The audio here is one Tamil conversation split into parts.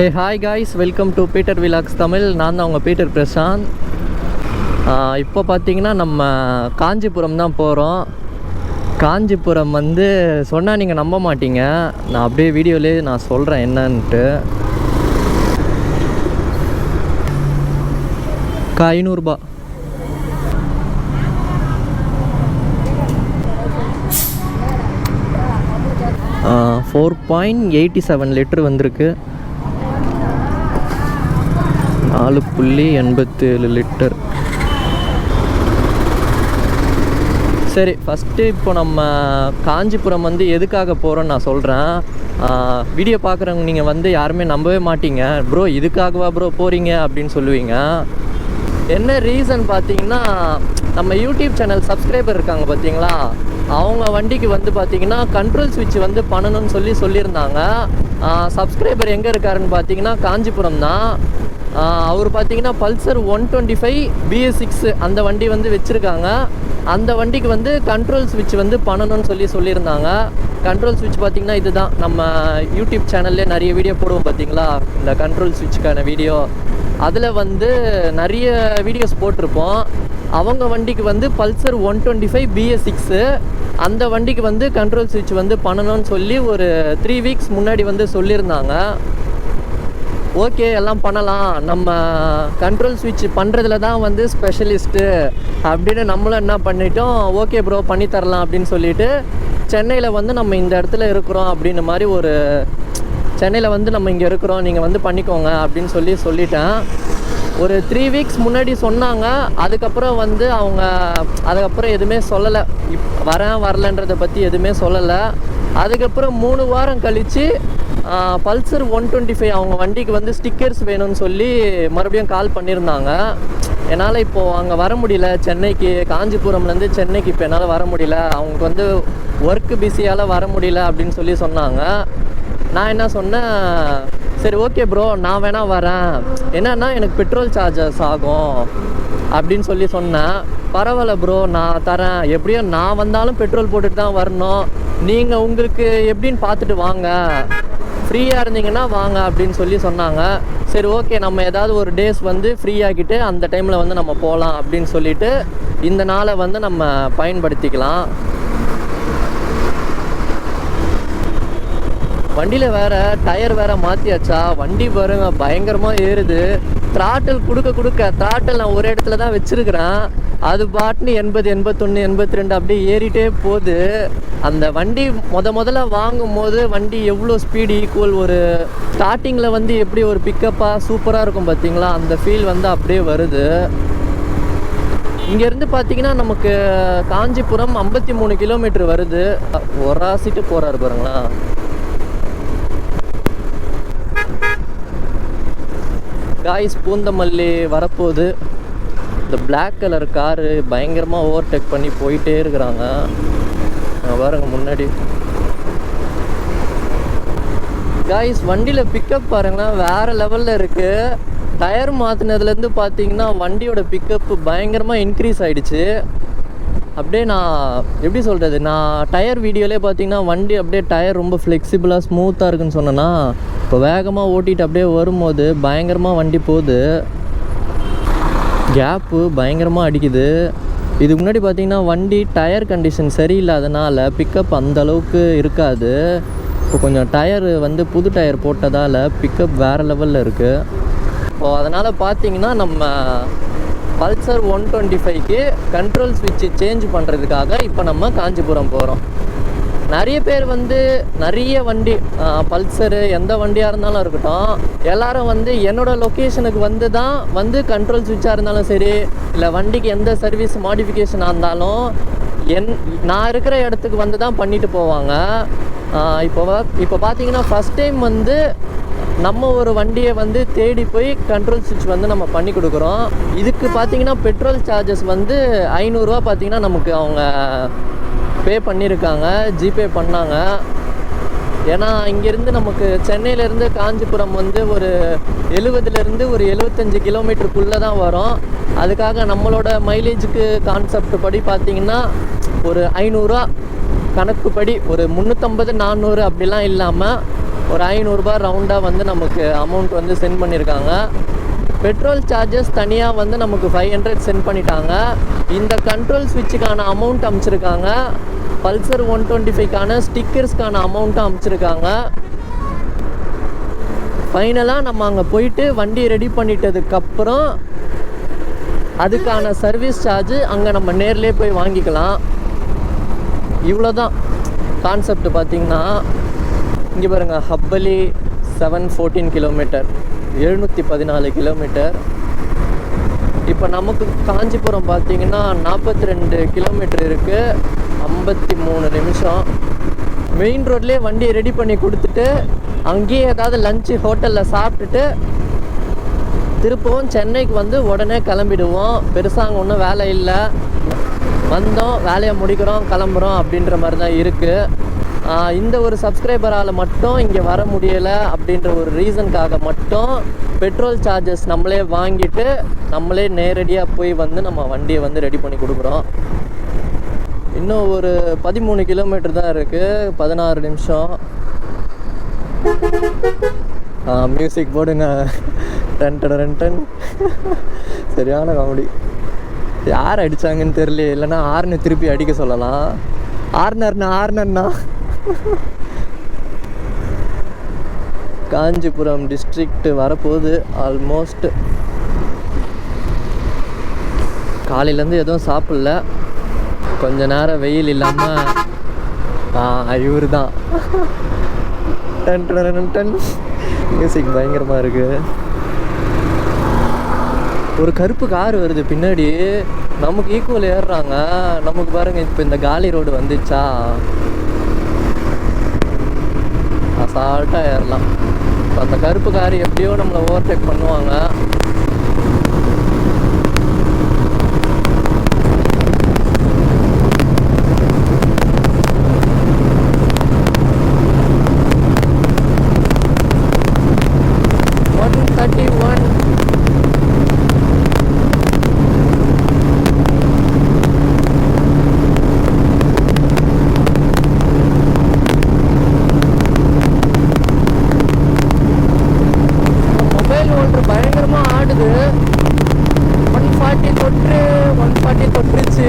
Hey hi guys, welcome to Peter vlogs Tamil. நான் தான் உங்கள் பீட்டர் பிரசாந்த். இப்போ பார்த்தீங்கன்னா நம்ம காஞ்சிபுரம் தான் போகிறோம். காஞ்சிபுரம் வந்து சொன்னால் நீங்கள் நம்ப மாட்டீங்க. நான் அப்படியே வீடியோலேயே நான் சொல்கிறேன் என்னன்ட்டு. 500 ரூபா. ஆ 4.87 லிட்டர் வந்திருக்கு. 4.87 லிட்டர். சரி, ஃபஸ்ட்டு இப்போ நம்ம காஞ்சிபுரம் வந்து எதுக்காக போகிறோன்னு நான் சொல்கிறேன். வீடியோ பார்க்குறவங்க நீங்கள் வந்து யாருமே நம்பவே மாட்டீங்க. ப்ரோ இதுக்காகவா ப்ரோ போகிறீங்க அப்படின்னு சொல்லுவீங்க. என்ன ரீசன் பார்த்தீங்கன்னா, நம்ம யூடியூப் சேனல் சப்ஸ்கிரைபர் இருக்காங்க பார்த்தீங்களா, அவங்க வண்டிக்கு வந்து பார்த்தீங்கன்னா கண்ட்ரோல் ஸ்விட்ச் வந்து பண்ணணும்னு சொல்லியிருந்தாங்க. சப்ஸ்கிரைபர் எங்கே இருக்காருன்னு பார்த்தீங்கன்னா காஞ்சிபுரம் தான். அவர் பார்த்தீங்கன்னா பல்சர் 125 BS6 அந்த வண்டி வந்து வச்சுருக்காங்க. அந்த வண்டிக்கு வந்து கண்ட்ரோல் ஸ்விட்ச் வந்து பண்ணணும்னு சொல்லியிருந்தாங்க. கண்ட்ரோல் ஸ்விட்ச் பார்த்திங்கன்னா இதுதான். நம்ம யூடியூப் சேனல்லே நிறைய வீடியோ போடுவோம் பார்த்தீங்களா, இந்த கண்ட்ரோல் ஸ்விட்சுக்கான வீடியோ. அதில் வந்து நிறைய வீடியோஸ் போட்டிருப்போம். அவங்க வண்டிக்கு வந்து பல்சர் 125 BS6 அந்த வண்டிக்கு வந்து கண்ட்ரோல் ஸ்விட்ச் வந்து பண்ணணும்னு சொல்லி ஒரு 3 வீக்ஸ் முன்னாடி வந்து சொல்லியிருந்தாங்க. ஓகே, எல்லாம் பண்ணலாம், நம்ம கண்ட்ரோல் ஸ்விட்ச் பண்ணுறதுல தான் வந்து ஸ்பெஷலிஸ்ட்டு அப்படின்னு நம்மளும் என்ன பண்ணிட்டோம், ஓகே ப்ரோ பண்ணித்தரலாம் அப்படின்னு சொல்லிட்டு சென்னையில் வந்து நம்ம இந்த இடத்துல இருக்கிறோம் அப்படின்னு மாதிரி ஒரு சென்னையில் வந்து நம்ம இங்கே இருக்கிறோம், நீங்கள் வந்து பண்ணிக்கோங்க அப்படின்னு சொல்லிட்டேன். ஒரு 3 வீக்ஸ் முன்னாடி சொன்னாங்க. அதுக்கப்புறம் வந்து அவங்க அதுக்கப்புறம் எதுவுமே சொல்லலை, வரலன்றதை பற்றி எதுவுமே சொல்லலை. அதுக்கப்புறம் 3 வாரம் கழித்து பல்சர் 125 அவங்க வண்டிக்கு வந்து ஸ்டிக்கர்ஸ் வேணும்னு சொல்லி மறுபடியும் கால் பண்ணியிருந்தாங்க. என்னால் இப்போது அங்கே வர முடியல, சென்னைக்கு, காஞ்சிபுரம்லேருந்து சென்னைக்கு இப்போ என்னால் வர முடியல, அவங்களுக்கு வந்து ஒர்க்கு பிஸியால் வர முடியல அப்படின்னு சொன்னாங்க. நான் என்ன சொன்னேன், சரி ஓகே ப்ரோ நான் வேணால் வரேன், என்னன்னா எனக்கு பெட்ரோல் சார்ஜஸ் ஆகும் அப்படின்னு சொன்னேன். பரவாயில்ல ப்ரோ நான் தரேன், எப்படியோ நான் வந்தாலும் பெட்ரோல் போட்டுட்டு தான் வரணும், நீங்கள் உங்களுக்கு எப்படின்னு பார்த்துட்டு வாங்க, ஃப்ரீயாக இருந்தீங்கன்னா வாங்க அப்படின்னு சொன்னாங்க. சரி ஓகே, நம்ம ஏதாவது ஒரு டேஸ் வந்து ஃப்ரீ ஆக்கிட்டு அந்த டைமில் வந்து நம்ம போகலாம் அப்படின்னு சொல்லிட்டு இந்த நாளை வந்து நம்ம பயன்படுத்திக்கலாம். வண்டியில் வேறு டயர் வேறு மாற்றியாச்சா, வண்டி பாருங்க பயங்கரமாக ஏறுது. த்ராட்டில் கொடுக்க த்ராட்டில் நான் ஒரு இடத்துல தான் வச்சுருக்கிறேன், அது பாட்டுன்னு 80, 81, 82 அப்படியே ஏறிட்டே போகுது. அந்த வண்டி முதல்ல வாங்கும் போது வண்டி எவ்வளோ ஸ்பீடு ஈக்குவல், ஒரு ஸ்டார்டிங்கில் வந்து எப்படி ஒரு பிக்கப்பாக சூப்பராக இருக்கும் பார்த்தீங்களா, அந்த ஃபீல் வந்து அப்படியே வருது. இங்கேருந்து பார்த்தீங்கன்னா நமக்கு காஞ்சிபுரம் 53 கிலோமீட்டர் வருது. ஒராசிட்டு போகிறாரு பாருங்களா. காய்ஸ், பூந்தமல்லி வரப்போகுது. இந்த பிளாக் கலர் காரு பயங்கரமாக ஓவர்டேக் பண்ணி போயிட்டே இருக்கிறாங்க பாருங்க முன்னாடி. காய்ஸ், வண்டியில் பிக்கப் பாருங்கன்னா வேறு லெவலில் இருக்குது. டயர் மாற்றினதுலேருந்து பார்த்தீங்கன்னா வண்டியோட பிக்கப்பு பயங்கரமாக இன்க்ரீஸ் ஆகிடுச்சு. அப்படியே நான் எப்படி சொல்கிறது, நான் டயர் வீடியோலேயே பார்த்தீங்கன்னா வண்டி அப்படியே டயர் ரொம்ப ஃப்ளெக்சிபிளாக ஸ்மூத்தாக இருக்குன்னு சொன்னேன்னா, இப்போ வேகமாக ஓட்டிகிட்டு அப்படியே வரும்போது பயங்கரமாக வண்டி போகுது. கேப்பு பயங்கரமாக அடிக்குது. இதுக்கு முன்னாடி பார்த்திங்கன்னா வண்டி டயர் கண்டிஷன் சரியில்லாதனால பிக்கப் அந்தளவுக்கு இருக்காது. இப்போ கொஞ்சம் டயர் வந்து புது டயர் போட்டதால் பிக்கப் வேறு லெவலில் இருக்குது. இப்போது அதனால் பார்த்திங்கன்னா நம்ம பல்சர் 125க்கு கண்ட்ரோல் ஸ்விட்சு சேஞ்ச் பண்ணுறதுக்காக இப்போ நம்ம காஞ்சிபுரம் போகிறோம். நிறைய பேர் வந்து நிறைய வண்டி பல்சரு எந்த வண்டியாக இருந்தாலும் இருக்கட்டும், எல்லோரும் வந்து என்னோடய லொக்கேஷனுக்கு வந்து தான் வந்து கண்ட்ரோல் ஸ்விட்சாக இருந்தாலும் சரி, இல்லை வண்டிக்கு எந்த சர்வீஸ் மாடிஃபிகேஷனாக இருந்தாலும் நான் இருக்கிற இடத்துக்கு வந்து தான் பண்ணிட்டு போவாங்க. இப்போ பார்த்தீங்கன்னா ஃபஸ்ட் டைம் வந்து நம்ம ஒரு வண்டியை வந்து தேடி போய் கண்ட்ரோல் ஸ்விட்ச் வந்து நம்ம பண்ணி கொடுக்குறோம். இதுக்கு பார்த்தீங்கன்னா பெட்ரோல் சார்ஜஸ் வந்து 500 ரூபா பார்த்தீங்கன்னா நமக்கு அவங்க பே பண்ணியிருக்காங்க, ஜிபே பண்ணாங்க. ஏன்னா இங்கேருந்து நமக்கு சென்னையிலேருந்து காஞ்சிபுரம் வந்து ஒரு 70லேருந்து ஒரு 75 கிலோமீட்டருக்குள்ளே தான் வரும். அதுக்காக நம்மளோட மைலேஜுக்கு கான்செப்ட் படி பார்த்திங்கன்னா ஒரு 500 ரூபா கணக்குப்படி, ஒரு 350, 400 அப்படிலாம் இல்லாமல் ஒரு 500 ரூபாய் ரவுண்டாக வந்து நமக்கு அமௌண்ட் வந்து சென்ட் பண்ணியிருக்காங்க. பெட்ரோல் சார்ஜஸ் தனியாக வந்து நமக்கு 500 சென்ட் பண்ணிட்டாங்க. இந்த கண்ட்ரோல் ஸ்விட்சுக்கான அமௌண்ட் அமைச்சிருக்காங்க. பல்சர் 125க்கான ஸ்டிக்கர்ஸ்க்கான அமௌண்ட்டும் அமைச்சிருக்காங்க. ஃபைனலாக நம்ம அங்கே போயிட்டு வண்டி ரெடி பண்ணிட்டதுக்கப்புறம் அதுக்கான சர்வீஸ் சார்ஜு அங்கே நம்ம நேர்லேயே போய் வாங்கிக்கலாம். இவ்வளோ தான் கான்செப்ட். பார்த்திங்கன்னா இங்கே பாருங்கள், ஹப்பலி 714 கிலோமீட்டர், 714 கிலோமீட்டர். இப்போ நமக்கு காஞ்சிபுரம் பார்த்திங்கன்னா 42 கிலோமீட்டர் இருக்குது, 53 நிமிஷம். மெயின் ரோட்லேயே வண்டி ரெடி பண்ணி கொடுத்துட்டு அங்கேயே ஏதாவது லஞ்சு ஹோட்டலில் சாப்பிட்டுட்டு திருப்பவும் சென்னைக்கு வந்து உடனே கிளம்பிடுவோம். பெருசாக அங்கே ஒன்றும் வேலை இல்லை, வந்தோம் வேலையை முடிக்கிறோம் கிளம்புறோம் அப்படின்ற மாதிரி தான் இருக்குது. இந்த ஒரு சப்ஸ்கிரைபரால் மட்டும் இங்கே வர முடியலை அப்படின்ற ஒரு ரீசனுக்காக மட்டும் பெட்ரோல் சார்ஜஸ் நம்மளே வாங்கிட்டு நம்மளே நேரடியாக போய் வந்து நம்ம வண்டியை வந்து ரெடி பண்ணி கொடுக்குறோம். இன்னும் ஒரு 13 கிலோமீட்டர் தான் இருக்குது, 16 நிமிஷம். மியூசிக் போடுங்க, டன் டன் டன். சரியான காமெடி. யார் அடித்தாங்கன்னு தெரியல, இல்லைன்னா ஆர்னு திருப்பி அடிக்க சொல்லலாம். ஆர்னர்னா காஞ்சிபுரம் டிஸ்ட்ரிக்ட் வரப்போகுது. ஆல்மோஸ்ட் காலையிலேருந்து எதுவும் சாப்பிடல, கொஞ்ச நேரம் வெயில் இல்லாமல் இவர் தான் டன் டன் டன். மியூசிக் பயங்கரமாக இருக்குது. ஒரு கருப்பு கார் வருது பின்னாடி, நமக்கு ஈக்குவல் ஏறுறாங்க. நமக்கு பாருங்கள், இப்போ இந்த காலி ரோடு வந்துச்சா, அசால்ட்டாக ஏறலாம். இப்போ அந்த கருப்பு கார் எப்படியோ நம்மளை ஓவர்டேக் பண்ணுவாங்க. பயங்கரமாக ஆடுது. 140 தொட்டுருச்சு.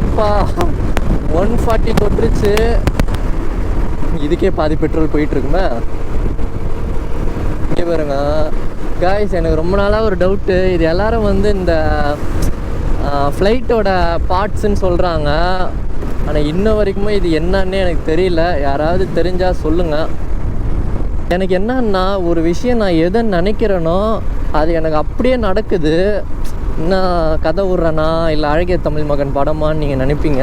எப்பா 140 தொட்டுருச்சு. இதுக்கே பாதி பெட்ரோல் போயிட்டுருக்குமே. இங்கே பாருங்க காய்ஸ், எனக்கு ரொம்ப நாளாக ஒரு டவுட்டு. இது எல்லோரும் வந்து இந்த ஃப்ளைட்டோட பார்ட்ஸுன்னு சொல்கிறாங்க. ஆனால் இன்ன வரைக்குமே இது என்னன்னே எனக்கு தெரியல. யாராவது தெரிஞ்சால் சொல்லுங்கள். எனக்கு என்னன்னா, ஒரு விஷயம் நான் எதை நினைக்கிறேனோ அது எனக்கு அப்படியே நடக்குது. நான் கதை விட்றேனா இல்லை அழகிய தமிழ் மகன் படமான்னு நீங்கள் நினைப்பீங்க.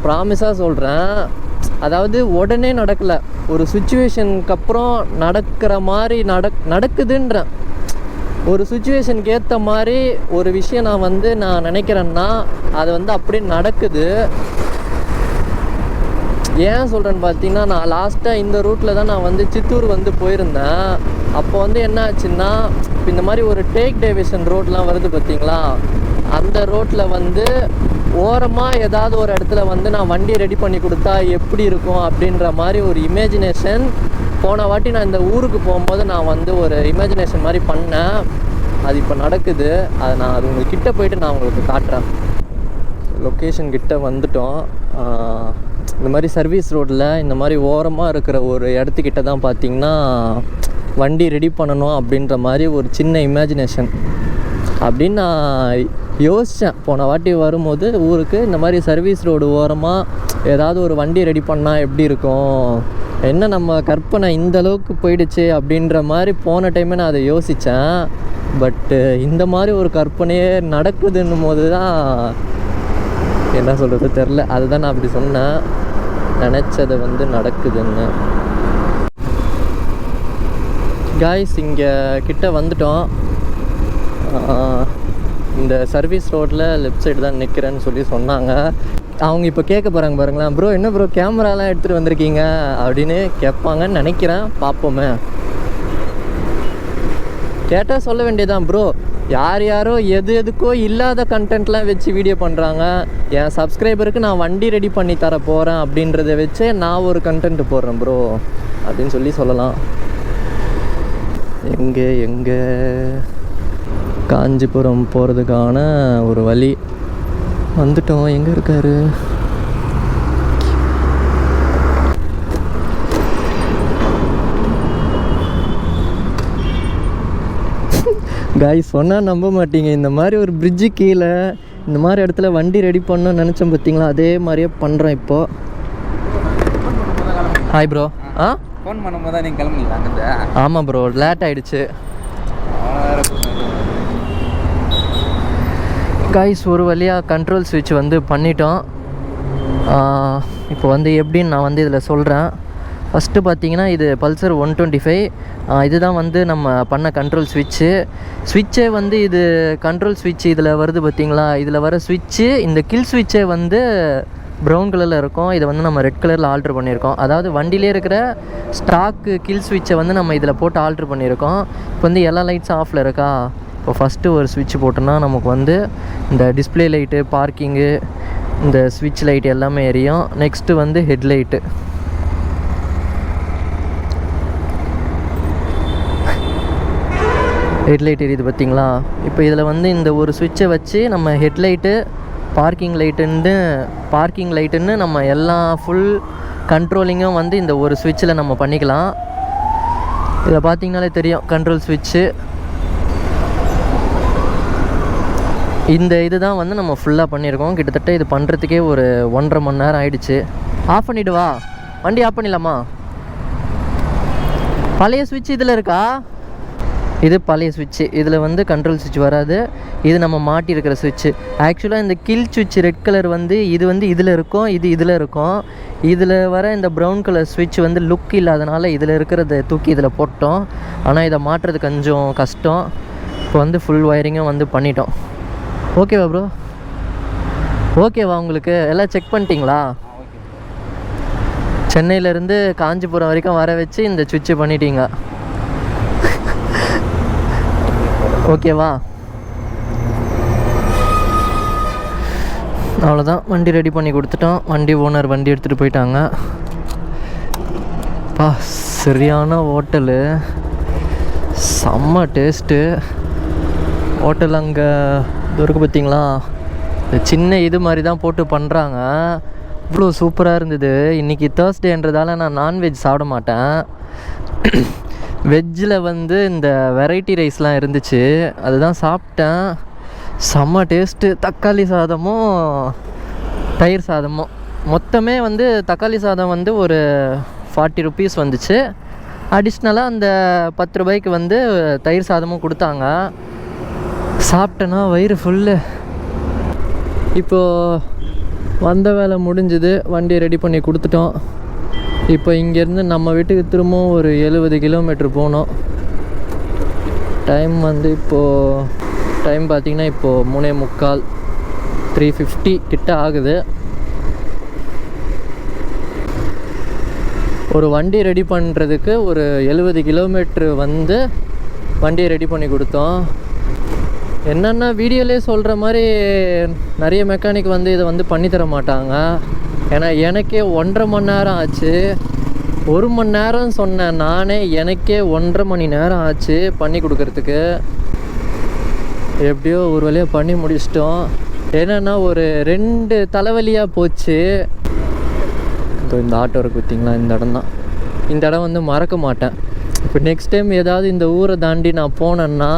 ப்ராமிஸாக சொல்கிறேன். அதாவது உடனே நடக்கலை, ஒரு சுச்சுவேஷனுக்கு அப்புறம் நடக்கிற மாதிரி நடக்குதுன்றேன். ஒரு சுச்சுவேஷனுக்கு ஏற்ற மாதிரி ஒரு விஷயம் நான் நினைக்கிறேன்னா அது வந்து அப்படியே நடக்குது. ஏன் சொல்கிறேன்னு பார்த்தீங்கன்னா, நான் லாஸ்ட்டாக இந்த ரூட்டில் தான் நான் வந்து சித்தூர் வந்து போயிருந்தேன். அப்போ வந்து என்ன ஆச்சுன்னா, இந்த மாதிரி ஒரு டேக் டேவிஷன் ரோட்லாம் வருது பார்த்தீங்களா, அந்த ரோட்டில் வந்து ஓரமாக ஏதாவது ஒரு இடத்துல வந்து நான் வண்டி ரெடி பண்ணி கொடுத்தா எப்படி இருக்கும் அப்படின்ற மாதிரி ஒரு இமேஜினேஷன். போன வாட்டி நான் இந்த ஊருக்கு போகும்போது நான் வந்து ஒரு இமேஜினேஷன் மாதிரி பண்ணேன். அது இப்போ நடக்குது. அது உங்களுக்கு கிட்டே போயிட்டு நான் உங்களுக்கு காட்டுறேன். லொக்கேஷன் கிட்டே வந்துட்டோம். இந்த மாதிரி சர்வீஸ் ரோட்டில் இந்த மாதிரி ஓரமாக இருக்கிற ஒரு இடத்துக்கிட்ட தான் பார்த்திங்கன்னா வண்டி ரெடி பண்ணணும் அப்படின்ற மாதிரி ஒரு சின்ன இமேஜினேஷன் அப்படின்னு நான் யோசித்தேன். போன வாட்டி வரும்போது ஊருக்கு இந்த மாதிரி சர்வீஸ் ரோடு ஓரமாக ஏதாவது ஒரு வண்டி ரெடி பண்ணால் எப்படி இருக்கும், என்ன நம்ம கற்பனை இந்த அளவுக்கு போயிடுச்சு அப்படின்ற மாதிரி போன டைமே நான் அதை யோசித்தேன். பட்டு இந்த மாதிரி ஒரு கற்பனையே நடக்குதுன்னும் போது தான் என்ன சொல்கிறது தெரில. அதுதான் நான் அப்படி சொன்னேன், நினச்சதை வந்து நடக்குதுன்னு. காய்ஸ், இங்கே கிட்ட வந்துட்டோம். இந்த சர்வீஸ் ரோட்டில் லெஃப்ட் சைடு தான் நிற்கிறேன்னு சொல்லி சொன்னாங்க. அவங்க இப்போ கேட்க போகிறாங்க பாருங்களேன், ப்ரோ என்ன ப்ரோ கேமராலாம் எடுத்துகிட்டு வந்திருக்கீங்க அப்படின்னு கேட்பாங்கன்னு நினைக்கிறேன். பார்ப்போமே. கேட்டால் சொல்ல வேண்டியதான் ப்ரோ. யார் யாரோ எதுக்கோ இல்லாத கண்டென்ட்லாம் வச்சு வீடியோ பண்ணுறாங்க. என் சப்ஸ்கிரைபருக்கு நான் வண்டி ரெடி பண்ணி தர போகிறேன் அப்படின்றத வச்சே நான் ஒரு கண்டென்ட் போடுறேன் ப்ரோ அப்படின்னு சொல்லலாம். எங்கே காஞ்சிபுரம் போகிறதுக்கான ஒரு வழி வந்துட்டோம். எங்கே இருக்காரு? காய்ஸ் சொன்னால் நம்ப மாட்டீங்க, இந்த மாதிரி ஒரு பிரிட்ஜு கீழே இந்த மாதிரி இடத்துல வண்டி ரெடி பண்ணணும்னு நினச்சோம் பார்த்தீங்களா, அதே மாதிரியே பண்ணுறோம் இப்போது. Hi bro. ஃபோன் பண்ணும்போது தான் நீங்கள் கிளம்புங்களா? ஆமாம் ப்ரோ, லேட் ஆகிடுச்சு. காய்ஸ் ஒரு வழியாக கண்ட்ரோல் ஸ்விட்ச் வந்து பண்ணிட்டோம். இப்போ வந்து எப்படின்னு நான் வந்து இதில் சொல்கிறேன். ஃபஸ்ட்டு பார்த்தீங்கன்னா இது பல்சர் 125. இதுதான் வந்து நம்ம பண்ண கண்ட்ரோல் ஸ்விட்சே வந்து இது கண்ட்ரோல் ஸ்விட்ச் இதில் வருது பார்த்தீங்களா. இதில் வர ஸ்விட்சு இந்த கில் ஸ்விட்சே வந்து ப்ரௌன் கலரில் இருக்கும். இதை வந்து நம்ம ரெட் கலரில் ஆல்ட்ரு பண்ணியிருக்கோம். அதாவது வண்டியிலே இருக்கிற ஸ்டாக்கு கில் ஸ்விட்சை வந்து நம்ம இதில் போட்டு ஆல்ட்ரு பண்ணியிருக்கோம். இப்போ வந்து எல்லா லைட்ஸும் ஆஃபில் இருக்கா. இப்போ ஃபஸ்ட்டு ஒரு ஸ்விட்ச் போட்டோன்னா நமக்கு வந்து இந்த டிஸ்பிளே லைட்டு, பார்க்கிங்கு, இந்த ஸ்விட்ச் லைட் எல்லாமே எரியும். நெக்ஸ்ட்டு வந்து ஹெட்லைட்டு. ஹெட்லைட் எரியுது பார்த்தீங்களா. இப்போ இதில் வந்து இந்த ஒரு ஸ்விட்சை வச்சு நம்ம ஹெட்லைட்டு, பார்க்கிங் லைட்டுன்னு நம்ம எல்லா ஃபுல் கண்ட்ரோலிங்கும் வந்து இந்த ஒரு ஸ்விட்சில் நம்ம பண்ணிக்கலாம். இதில் பார்த்தீங்கனாலே தெரியும் கண்ட்ரோல் ஸ்விட்சு. இந்த இது தான் வந்து நம்ம ஃபுல்லாக பண்ணியிருக்கோம். கிட்டத்தட்ட இது பண்ணுறதுக்கே ஒரு 1.5 மணி நேரம் ஆகிடுச்சு. ஆஃப் பண்ணிவிடுவா, வண்டி ஆஃப் பண்ணிடலாமா? பழைய ஸ்விட்ச் இதில் இருக்கா? இது பழைய ஸ்விட்சு. இதில் வந்து கண்ட்ரோல் ஸ்விட்ச் வராது. இது நம்ம மாட்டியிருக்கிற ஸ்விட்சு. ஆக்சுவலாக இந்த கில் ஸ்விட்ச் ரெட் கலர் வந்து இதில் இருக்கும், இது இதில் இருக்கும். இதில் வர இந்த ப்ரௌன் கலர் ஸ்விட்ச் வந்து லுக் இல்லாதனால இதில் இருக்கிறத தூக்கி இதில் போட்டோம். ஆனால் இதை மாட்டுறது கொஞ்சம் கஷ்டம். இப்போ வந்து ஃபுல் ஒயரிங்கும் வந்து பண்ணிட்டோம். ஓகேவா ப்ரோ? ஓகேவா உங்களுக்கு? எல்லாம் செக் பண்ணிட்டீங்களா? சென்னையிலேருந்து காஞ்சிபுரம் வரைக்கும் வர வச்சு இந்த ஸ்விட்சு பண்ணிட்டீங்க. ஓகேவா? அவ்வளோதான், வண்டி ரெடி பண்ணி கொடுத்துட்டோம். வண்டி ஓனர் வண்டி எடுத்துகிட்டு போயிட்டாங்க. சரியான ஹோட்டலு, செம்ம டேஸ்ட்டு. ஹோட்டல் அங்கே இருக்கு பார்த்தீங்களா, இந்த சின்ன இது மாதிரி தான் போட்டு பண்ணுறாங்க. இவ்வளோ சூப்பராக இருந்தது. இன்றைக்கி தேர்ஸ்டேன்றதால நான் நான்வெஜ் சாப்பிட மாட்டேன். வெஜ்ஜில் வந்து இந்த வெரைட்டி ரைஸ்லாம் இருந்துச்சு, அதுதான் சாப்பிட்டேன். செம்ம டேஸ்ட்டு. தக்காளி சாதமும் தயிர் சாதமும் மொத்தமே வந்து தக்காளி சாதம் வந்து ஒரு 40 ருபீஸ் வந்துச்சு. அடிஷ்னலாக அந்த 10 ரூபாய்க்கு வந்து தயிர் சாதமும் கொடுத்தாங்க. சாப்பிட்டேன்னா வயிறு ஃபுல்லு. இப்போது வந்த வேலை முடிஞ்சுது, வண்டி ரெடி பண்ணி கொடுத்துட்டோம். இப்போ இங்கேருந்து நம்ம வீட்டுக்கு திரும்பவும் ஒரு 70 கிலோமீட்ரு போகணும். டைம் வந்து டைம் பார்த்திங்கன்னா இப்போது 3:45, 3:50 கிட்ட ஆகுது. ஒரு வண்டி ரெடி பண்ணுறதுக்கு ஒரு 70 கிலோமீட்ரு வந்து வண்டியை ரெடி பண்ணி கொடுத்தோம். என்னென்னா வீடியோலே சொல்கிற மாதிரி நிறைய மெக்கானிக் வந்து இதை வந்து பண்ணித்தர மாட்டாங்க. ஏன்னா எனக்கே 1.5 மணி நேரம் ஆச்சு. 1 மணி நேரம் சொன்னேன் நானே, எனக்கே 1.5 மணி நேரம் ஆச்சு பண்ணி கொடுக்கறதுக்கு. எப்படியோ ஒரு வழியாக பண்ணி முடிச்சிட்டோம். என்னென்னா ஒரு 2 தலைவலியாக போச்சு. இந்த ஆட்டோ இருக்குது பார்த்தீங்களா, இந்த இடம் தான். இந்த இடம் வந்து மறக்க மாட்டேன். இப்போ நெக்ஸ்ட் டைம் ஏதாவது இந்த ஊரை தாண்டி நான் போனேன்னா,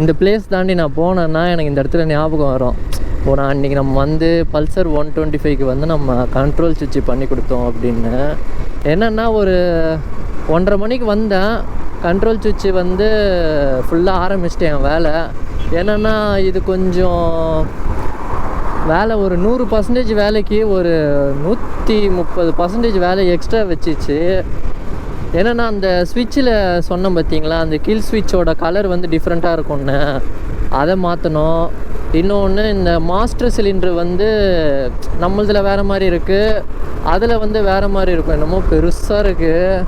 இந்த பிளேஸ் தாண்டி நான் போனேன்னா எனக்கு இந்த இடத்துல ஞாபகம் வரும். நான் அன்றைக்கி நம்ம வந்து பல்சர் 125க்கு வந்து நம்ம கண்ட்ரோல் ஸ்விட்ச் பண்ணி கொடுத்தோம் அப்படின்னு. என்னென்னா ஒரு 1:30 மணிக்கு வந்தேன். கண்ட்ரோல் ஸ்விட்ச் வந்து ஃபுல்லாக ஆரம்பிச்சிட்டேன் வேலை. என்னென்னா இது கொஞ்சம் வேலை ஒரு 100% வேலைக்கு ஒரு 130% வேலை எக்ஸ்ட்ரா வச்சிச்சு. என்னென்னா அந்த ஸ்விட்சில் சொன்னேன் பார்த்தீங்களா, அந்த கில் ஸ்விட்சோட கலர் வந்து டிஃப்ரெண்ட்டாக இருக்கும்னு, அதை மாற்றணும். இன்னொன்று இந்த மாஸ்டர் சிலிண்ட்ரு வந்து நம்மளதில் வேறு மாதிரி இருக்குது, அதில் வந்து வேறு மாதிரி இருக்கும். என்னமோ பெருசாக இருக்குது.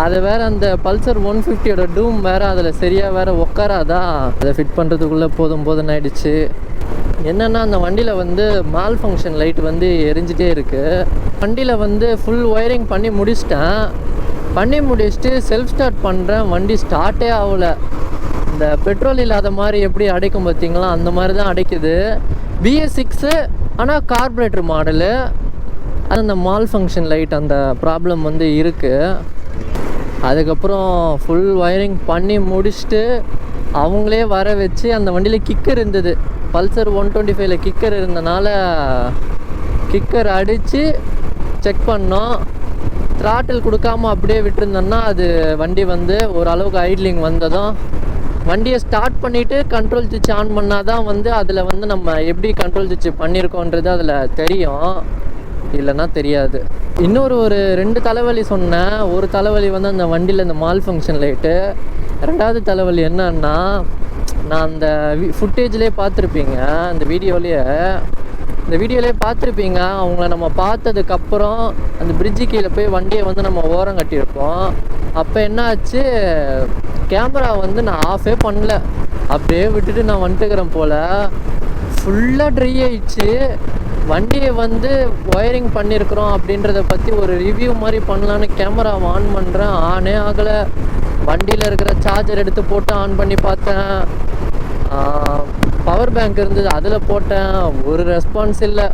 அது வேறு அந்த பல்சர் 150யோட டூம் வேறு அதில் சரியாக வேறு உட்காராதா, அதை ஃபிட் பண்ணுறதுக்குள்ளே போதும்னு ஆயிடுச்சு. என்னென்னா அந்த வண்டியில் வந்து மால் ஃபங்க்ஷன் லைட் வந்து எரிஞ்சிட்டே இருக்குது. வண்டியில் வந்து ஃபுல் ஒயரிங் பண்ணி முடிச்சுட்டு செல்ஃப் ஸ்டார்ட் பண்ணுறேன், வண்டி ஸ்டார்ட்டே ஆகலை. இந்த பெட்ரோல் இல்லாத மாதிரி எப்படி அடைக்கும் பார்த்தீங்களா, அந்த மாதிரி தான் அடைக்குது. BS6 ஆனால் கார்பரேட்டர் மாடலு. அந்த மால் ஃபங்க்ஷன் லைட் அந்த ப்ராப்ளம் வந்து இருக்குது. அதுக்கப்புறம் ஃபுல் ஒயரிங் பண்ணி முடிச்சுட்டு அவங்களே வர வச்சு அந்த வண்டியில் கிக்கர் இருந்தது. பல்சர் 125ல கிக்கர் இருந்தனால கிக்கர் அடித்து செக் பண்ணோம். த்ராட்டில் கொடுக்காம அப்படியே விட்டுருந்தோன்னா அது வண்டி வந்து ஓரளவுக்கு ஐட்லிங் வந்ததும் வண்டியை ஸ்டார்ட் பண்ணிவிட்டு கண்ட்ரோல் சுவிட்ச் ஆன் பண்ணால் தான் வந்து அதில் வந்து நம்ம எப்படி கண்ட்ரோல் சுவிட்ச் பண்ணியிருக்கோன்றது அதில் தெரியும், இல்லைன்னா தெரியாது. இன்னொரு 2 தலைவலி சொன்னேன். ஒரு தலைவலி வந்து அந்த வண்டியில் இந்த மால் ஃபங்க்ஷன் லைட்டு. ரெண்டாவது தலைவலி என்னன்னா, நான் அந்த ஃபுட்டேஜ்லேயே பார்த்துருப்பீங்க, இந்த வீடியோலேயே பார்த்துருப்பீங்க. அவங்கள நம்ம பார்த்ததுக்கப்புறம் அந்த பிரிட்ஜு கீழே போய் வண்டியை வந்து நம்ம ஓரம் கட்டியிருப்போம். அப்போ என்ன ஆச்சு, கேமரா வந்து நான் ஆஃபே பண்ணல, அப்படியே விட்டுட்டு நான் வந்துட்டுக்கிறேன் போல். ஃபுல்லாக ட்ரை ஆயிடுச்சு. வண்டியை வந்து ஒயரிங் பண்ணியிருக்கிறோம் அப்படின்றத பற்றி ஒரு ரிவ்யூ மாதிரி பண்ணலான்னு கேமரா ஆன் பண்ணுறேன், ஆனே ஆகலை. வண்டியில் இருக்கிற சார்ஜர் எடுத்து போட்டு ஆன் பண்ணி பார்த்தேன். பவர் பேங்க் இருந்தது, அதில் போட்டேன், ஒரு ரெஸ்பான்ஸ் இல்லை.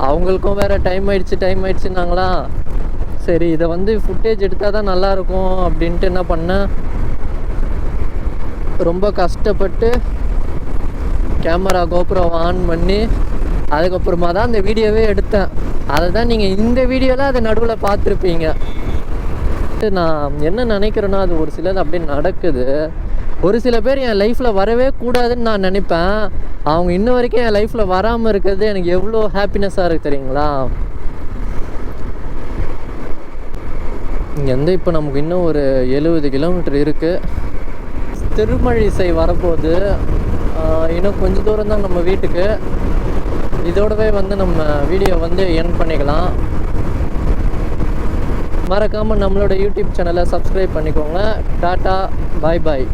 அவங்களுக்கும் வேறு டைம் ஆயிடுச்சுன்னாங்களா. சரி, இதை வந்து ஃபுட்டேஜ் எடுத்தால் தான் நல்லாயிருக்கும் அப்படின்ட்டு என்ன பண்ணேன், ரொம்ப கஷ்டப்பட்டு கேமரா கோப்ரோ ஆன் பண்ணி அதுக்கப்புறமா தான் அந்த வீடியோவே எடுத்தேன். அதை தான் நீங்கள் இந்த வீடியோவில் அதை நடுவில் பார்த்துருப்பீங்க. நான் என்ன நினைக்கிறேன்னா, அது ஒரு சிலது அப்படியே நடக்குது. ஒரு சில பேர் என் லைஃப்பில் வரவே கூடாதுன்னு நான் நினைப்பேன். அவங்க இன்ன வரைக்கும் என் லைஃப்பில் வராமல் இருக்கிறது எனக்கு எவ்வளோ ஹாப்பினஸ்ஸாக இருக்குது தெரியுங்களா. இங்கேருந்து இப்போ நமக்கு இன்னும் ஒரு 70 கிலோமீட்டர் இருக்குது. திருமழிசை வரப்போகுது. இன்னும் கொஞ்சம் தூரம் தான் நம்ம வீட்டுக்கு. இதோடவே வந்து நம்ம வீடியோ வந்து எண்ட் பண்ணிக்கலாம். மறக்காமல் நம்மளோட யூடியூப் சேனலை சப்ஸ்கிரைப் பண்ணிக்கோங்க. டாட்டா, பாய் பாய்.